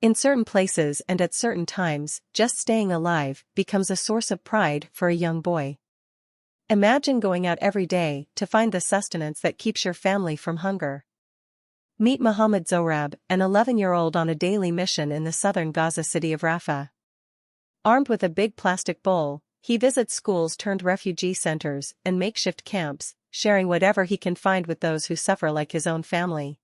In certain places and at certain times, just staying alive becomes a source of pride for a young boy. Imagine going out every day to find the sustenance that keeps your family from hunger. Meet Mohammed Zohrab, an 11-year-old on a daily mission in the southern Gaza city of Rafah. Armed with a big plastic bowl, he visits schools turned refugee centers and makeshift camps, sharing whatever he can find with those who suffer like his own family.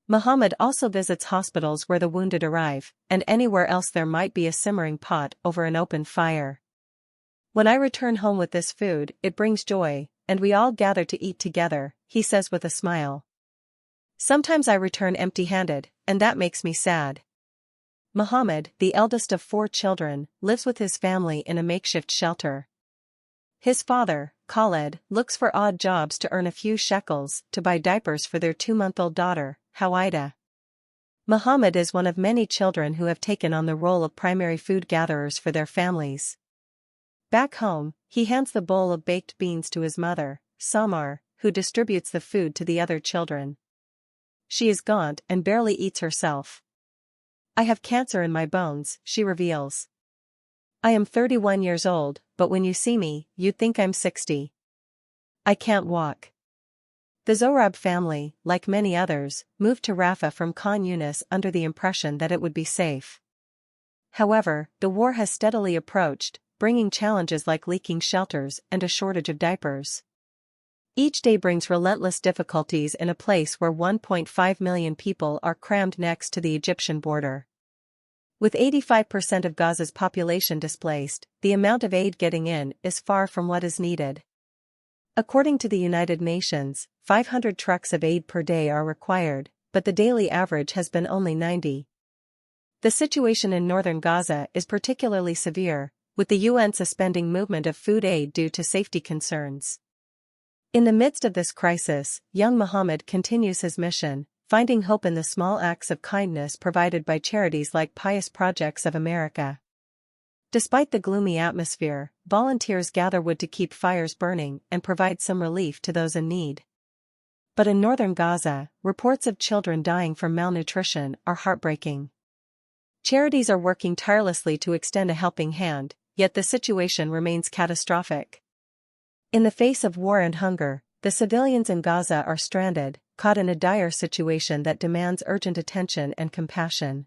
Mohammed also visits hospitals where the wounded arrive, and anywhere else there might be a simmering pot over an open fire. When I return home with this food, it brings joy, and we all gather to eat together, he says with a smile. Sometimes I return empty-handed, and that makes me sad. Mohammed, the eldest of 4 children, lives with his family in a makeshift shelter. His father, Khaled, looks for odd jobs to earn a few shekels to buy diapers for their 2-month-old daughter, Hawaida. Mohammed is one of many children who have taken on the role of primary food gatherers for their families. Back home, he hands the bowl of baked beans to his mother, Samar, who distributes the food to the other children. She is gaunt and barely eats herself. I have cancer in my bones, she reveals. I am 31 years old, but when you see me, you'd think I'm 60. I can't walk. The Zohrab family, like many others, moved to Rafah from Khan Yunis under the impression that it would be safe. However, the war has steadily approached, bringing challenges like leaking shelters and a shortage of diapers. Each day brings relentless difficulties in a place where 1.5 million people are crammed next to the Egyptian border. With 85% of Gaza's population displaced, the amount of aid getting in is far from what is needed. According to the United Nations, 500 trucks of aid per day are required, but the daily average has been only 90. The situation in northern Gaza is particularly severe, with the UN suspending movement of food aid due to safety concerns. In the midst of this crisis, young Mohammed continues his mission, finding hope in the small acts of kindness provided by charities like Pious Projects of America. Despite the gloomy atmosphere, volunteers gather wood to keep fires burning and provide some relief to those in need. But in northern Gaza, reports of children dying from malnutrition are heartbreaking. Charities are working tirelessly to extend a helping hand, yet the situation remains catastrophic. In the face of war and hunger, the civilians in Gaza are stranded, caught in a dire situation that demands urgent attention and compassion.